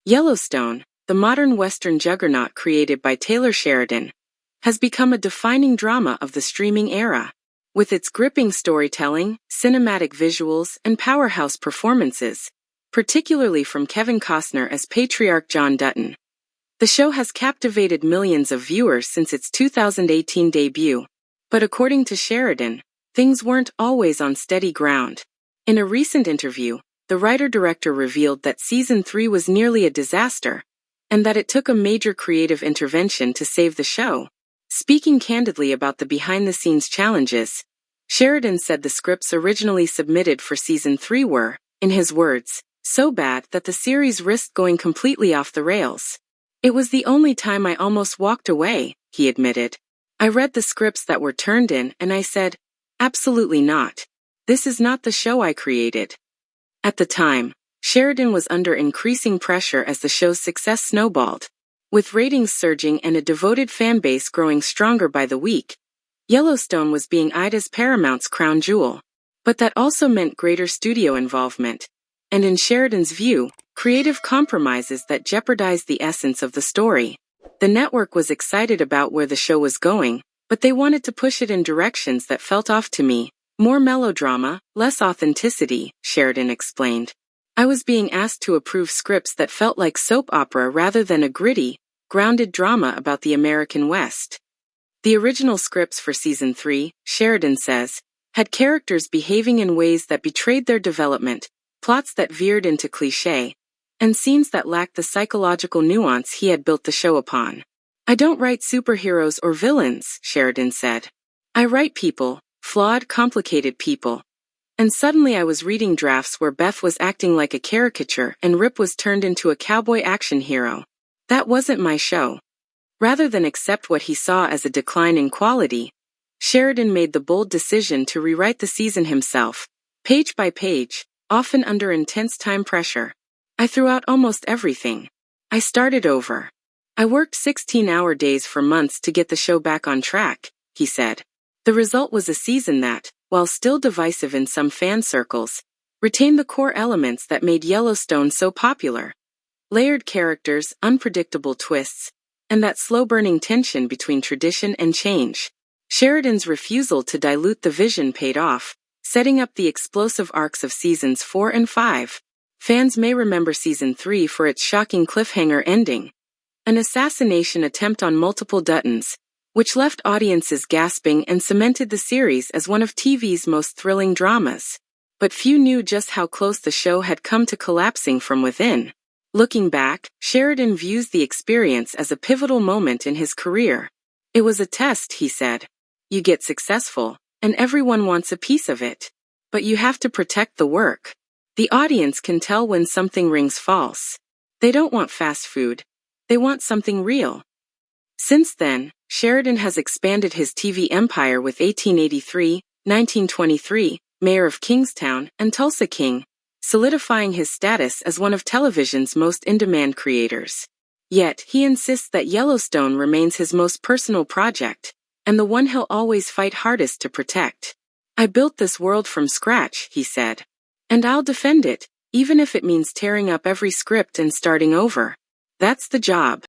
Yellowstone, the modern Western juggernaut created by Taylor Sheridan, has become a defining drama of the streaming era. With its gripping storytelling, cinematic visuals, and powerhouse performances, particularly from Kevin Costner as Patriarch John Dutton, the show has captivated millions of viewers since its 2018 debut. But according to Sheridan, things weren't always on steady ground. In a recent interview, the writer-director revealed that Season 3 was nearly a disaster, and that it took a major creative intervention to save the show. Speaking candidly about the behind-the-scenes challenges, Sheridan said the scripts originally submitted for Season 3 were, in his words, so bad that the series risked going completely off the rails. It was the only time I almost walked away, he admitted. I read the scripts that were turned in and I said, absolutely not. This is not the show I created. At the time, Sheridan was under increasing pressure as the show's success snowballed. With ratings surging and a devoted fanbase growing stronger by the week, Yellowstone was being eyed as Paramount's crown jewel. But that also meant greater studio involvement, and in Sheridan's view, creative compromises that jeopardized the essence of the story. The network was excited about where the show was going, but they wanted to push it in directions that felt off to me. More melodrama, less authenticity, Sheridan explained. I was being asked to approve scripts that felt like soap opera rather than a gritty, grounded drama about the American West. The original scripts for Season 3, Sheridan says, had characters behaving in ways that betrayed their development, plots that veered into cliché, and scenes that lacked the psychological nuance he had built the show upon. I don't write superheroes or villains, Sheridan said. I write people, flawed, complicated people. And suddenly I was reading drafts where Beth was acting like a caricature and Rip was turned into a cowboy action hero. That wasn't my show. Rather than accept what he saw as a decline in quality, Sheridan made the bold decision to rewrite the season himself, page by page, often under intense time pressure. I threw out almost everything. I started over. I worked 16-hour days for months to get the show back on track, he said. The result was a season that, while still divisive in some fan circles, retained the core elements that made Yellowstone so popular. Layered characters, unpredictable twists, and that slow-burning tension between tradition and change. Sheridan's refusal to dilute the vision paid off, setting up the explosive arcs of Seasons 4 and 5. Fans may remember Season 3 for its shocking cliffhanger ending, an assassination attempt on multiple Duttons, which left audiences gasping and cemented the series as one of TV's most thrilling dramas. But few knew just how close the show had come to collapsing from within. Looking back, Sheridan views the experience as a pivotal moment in his career. It was a test, he said. You get successful, and everyone wants a piece of it. But you have to protect the work. The audience can tell when something rings false. They don't want fast food. They want something real. Since then, Sheridan has expanded his TV empire with 1883, 1923, Mayor of Kingstown, and Tulsa King, solidifying his status as one of television's most in-demand creators. Yet, he insists that Yellowstone remains his most personal project, and the one he'll always fight hardest to protect. I built this world from scratch, he said. And I'll defend it, even if it means tearing up every script and starting over. That's the job.